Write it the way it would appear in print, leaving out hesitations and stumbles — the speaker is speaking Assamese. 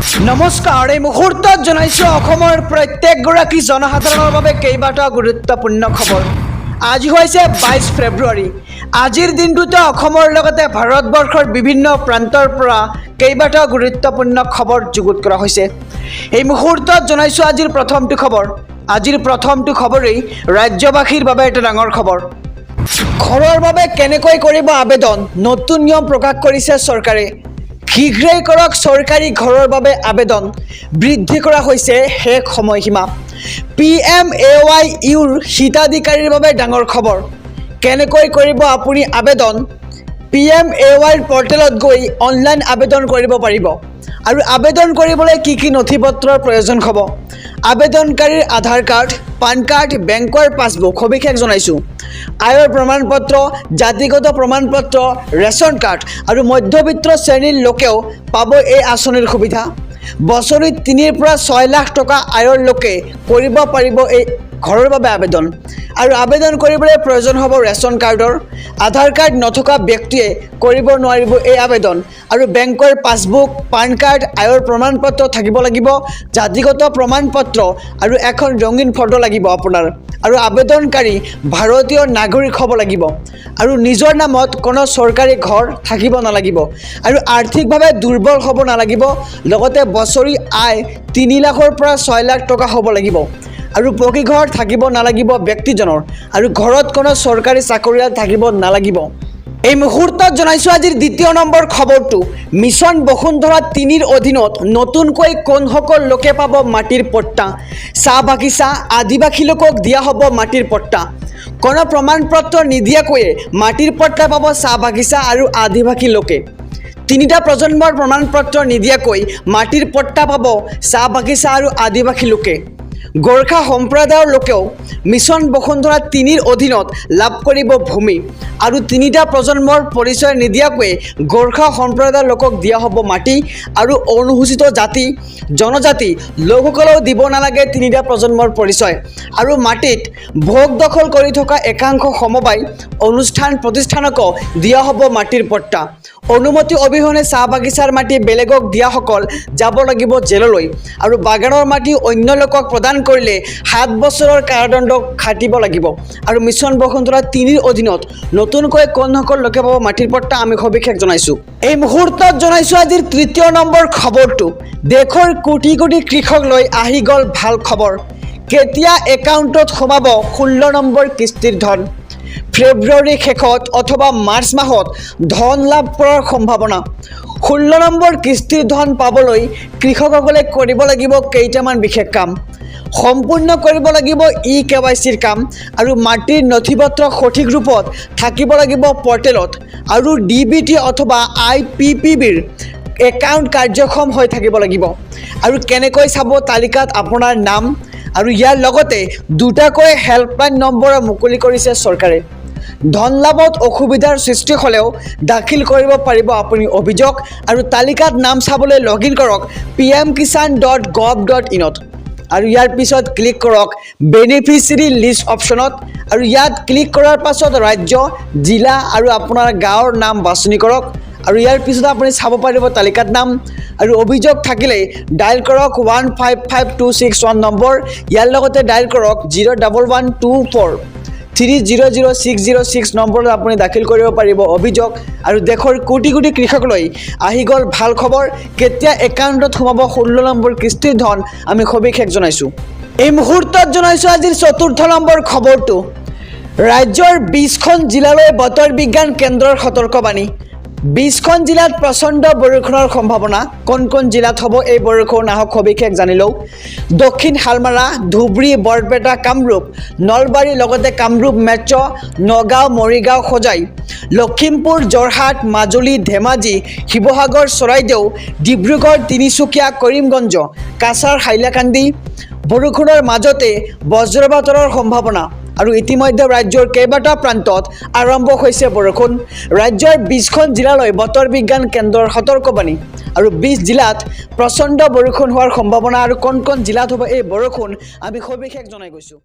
নমস্কাৰ এই মুহূৰ্তত জনাইছো অসমৰ প্ৰত্যেকগৰাকী জনসাধাৰণৰ বাবে কেইবাটা গুৰুত্বপূৰ্ণ খবৰ। আজি হৈছে 22 ফেব্ৰুৱাৰী। আজিৰ দিনটোতে অসমৰ লগতে ভাৰতবৰ্ষৰ বিভিন্ন প্ৰান্তৰ পৰা কেইবাটা গুৰুত্বপূৰ্ণ খবৰ যুগুত কৰা হৈছে। এই মুহূৰ্তত জনাইছো আজিৰ প্ৰথমটো খবৰ। আজিৰ প্ৰথমটো খবৰেই ৰাজ্যবাসীৰ বাবে এটা ডাঙৰ খবৰ। ঘৰৰ বাবে কেনেকৈ কৰিব আবেদন, নতুন নিয়ম প্ৰকাশ কৰিছে চৰকাৰে। শীঘ্ৰেই কৰক চৰকাৰী ঘৰৰ বাবে আবেদন, বৃদ্ধি কৰা হৈছে শেষ সময়সীমা। PMAYUৰ হিতাধিকাৰীৰ বাবে ডাঙৰ খবৰ। কেনেকৈ কৰিব আপুনি আবেদন? PMAYৰ পৰ্টেলত গৈ অনলাইন আবেদন কৰিব পাৰিব। আৰু আবেদন কৰিবলৈ কি কি নথিপত্ৰৰ প্ৰয়োজন হ'ব? আবেদনকাৰীৰ আধাৰ কাৰ্ড, পান কাৰ্ড, বেংকৰ পাছবুক, সবিশেষ জনাইছোঁ। আয়ৰ প্ৰমাণপত্ৰ, জাতিগত প্ৰমাণপত্ৰ, ৰেচন কাৰ্ড আৰু মধ্যবিত্ত শ্ৰেণীৰ লোকেও পাব এই আঁচনিৰ সুবিধা। বছৰি 3 পৰা 6 লাখ টকা আয়ৰ লোকে কৰিব পাৰিব এই ঘৰৰ বাবে আবেদন। আৰু আবেদন কৰিবলৈ প্ৰয়োজন হ'ব ৰেচন কাৰ্ডৰ। আধাৰ কাৰ্ড নথকা ব্যক্তিয়ে কৰিব নোৱাৰিব এই আবেদন। আৰু বেংকৰ পাছবুক, পান কাৰ্ড, আয়ৰ প্ৰমাণপত্ৰ থাকিব লাগিব, জাতিগত প্ৰমাণপত্ৰ আৰু এখন ৰঙীন ফটো লাগিব আপোনাৰ। আৰু আবেদনকাৰী ভাৰতীয় নাগৰিক হ'ব লাগিব। আৰু নিজৰ নামত কোনো চৰকাৰী ঘৰ থাকিব নালাগিব। আৰু আৰ্থিকভাৱে দুৰ্বল হ'ব নালাগিব। লগতে বছৰি আয় 3 লাখৰ পৰা 6 লাখ টকা হ'ব লাগিব। আৰু পকী ঘৰ থাকিব নালাগিব ব্যক্তিজনৰ। আৰু ঘৰত কোনো চৰকাৰী চাকৰিয়াল থাকিব নালাগিব। এই মুহূৰ্তত জনাইছোঁ আজিৰ দ্বিতীয় নম্বৰ খবৰটো। মিছন বসুন্ধৰা 3ৰ অধীনত নতুনকৈ কোনসকল লোকে পাব মাটিৰ পট্টা? চাহ বাগিচা, আদিবাসী লোকক দিয়া হ'ব মাটিৰ পট্টা। কোনো প্ৰমাণপত্ৰ নিদিয়াকৈয়ে মাটিৰ পট্টা পাব চাহ বাগিচা আৰু আদিবাসী লোকে। 3টা প্ৰজন্মৰ প্ৰমাণপত্ৰ নিদিয়াকৈ মাটিৰ পট্টা পাব চাহ বাগিচা আৰু আদিবাসী লোকে। গোৰ্খা সম্প্ৰদায়ৰ লোকেও মিছন বসুন্ধৰা 3ৰ অধীনত লাভ কৰিব ভূমি। আৰু 3টা প্ৰজন্মৰ পৰিচয় নিদিয়াকৈ গোৰ্খা সম্প্ৰদায়ৰ লোকক দিয়া হ'ব মাটি। আৰু অনুসূচিত জাতি, জনজাতি লোকসকলেও দিব নালাগে 3টা প্ৰজন্মৰ পৰিচয়। আৰু মাটিত ভোগ দখল কৰি থকা একাংশ সমবায় অনুষ্ঠান প্ৰতিষ্ঠানকো দিয়া হ'ব মাটিৰ পট্টা। অনুমতি অবিহনে চাহ বাগিচাৰ মাটি বেলেগক দিয়াসকল যাব লাগিব জেললৈ। আৰু বাগানৰ মাটি অন্য লোকক প্ৰদান কৰিলে 7 বছৰৰ কাৰাদণ্ড খাটিব লাগিব। আৰু মিছন বসুন্ধৰা 3ৰ অধীনত নতুনকৈ কোনসকল লোকে পাব মাটিৰ পট্টা আমি সবিশেষ জনাইছোঁ। এই মুহূৰ্তত জনাইছোঁ আজিৰ তৃতীয় নম্বৰ খবৰটো। দেশৰ কোটি কোটি কৃষক লৈ আহি গ'ল ভাল খবৰ। কেতিয়া একাউণ্টত সোমাব 16 নম্বৰ কিস্তিৰ ধন? ফেব্ৰুৱাৰীৰ শেষত অথবা মাৰ্চ মাহত ধন লাভ কৰাৰ সম্ভাৱনা। 16 নম্বৰ কিস্তিৰ ধন পাবলৈ কৃষকসকলে কৰিব লাগিব কেইটামান বিশেষ কাম। সম্পূৰ্ণ কৰিব লাগিব KYCৰ কাম। আৰু মাটিৰ নথিপত্ৰ সঠিক ৰূপত থাকিব লাগিব পৰ্টেলত। আৰু DBT অথবা IPPBৰ একাউণ্ট কাৰ্যক্ষম হৈ থাকিব লাগিব। আৰু কেনেকৈ চাব তালিকাত আপোনাৰ নাম? আৰু ইয়াৰ লগতে 2টাকৈ হেল্পলাইন নম্বৰ মুকলি কৰিছে চৰকাৰে। ধন লাভত অসুবিধাৰ সৃষ্টি হ'লেও দাখিল কৰিব পাৰিব আপুনি অভিযোগ। আৰু তালিকাত নাম চাবলৈ লগইন কৰক pmkisan.gov.in-ত। আৰু ইয়াৰ পিছত ক্লিক কৰক বেনিফিচিয়াৰী লিষ্ট অপশ্যনত। আৰু ইয়াত ক্লিক কৰাৰ পাছত ৰাজ্য, জিলা আৰু আপোনাৰ গাঁৱৰ নাম বাছনি কৰক। আৰু ইয়াৰ পিছত আপুনি চাব পাৰিব তালিকাত নাম। আৰু অভিযোগ থাকিলে ডায়েল কৰক 155261 নম্বৰ। ইয়াৰ লগতে ডায়েল কৰক 01124 3000606 নম্বৰত আপুনি দাখিল কৰিব পাৰিব অভিযোগ। আৰু দেশৰ কোটি কোটি কৃষক লৈ আহি গ'ল ভাল খবৰ। কেতিয়া একাউণ্টত সোমাব 16 নম্বৰ কিস্তিৰ ধন আমি সবিশেষ জনাইছোঁ। এই মুহূৰ্তত জনাইছোঁ আজিৰ চতুৰ্থ নম্বৰ খবৰটো। ৰাজ্যৰ 20খন জিলালৈ বতৰ বিজ্ঞান কেন্দ্ৰৰ সতৰ্কবাণী। 20খন জিলাত প্ৰচণ্ড বৰষুণৰ সম্ভাৱনা। কোন কোন জিলাত হ'ব এই বৰষুণ আহক সবিশেষ জানি লওঁ। দক্ষিণ শালমাৰা, ধুবুৰী, বৰপেটা, কামৰূপ, নলবাৰী, লগতে কামৰূপ মেট্ৰ', নগাঁও, মৰিগাঁও, হোজাই, লখিমপুৰ, যোৰহাট, মাজুলী, ধেমাজি, শিৱসাগৰ, চৰাইদেউ, ডিব্ৰুগড়, তিনিচুকীয়া, কৰিমগঞ্জ, কাছাৰ, হাইলাকান্দি। বৰষুণৰ মাজতে বজ্ৰপাতৰ সম্ভাৱনা। আৰু ইতিমধ্যে ৰাজ্যৰ কেইবাটা প্ৰান্তত আৰম্ভ হৈছে বৰষুণ। ৰাজ্যৰ 20খন জিলালৈ বতৰ বিজ্ঞান কেন্দ্ৰৰ সতৰ্কবাণী। আৰু 20 জিলাত প্ৰচণ্ড বৰষুণ হোৱাৰ সম্ভাৱনা। আৰু কোন কোন জিলাত হ'ব এই বৰষুণ আমি সবিশেষ জনাই গৈছোঁ।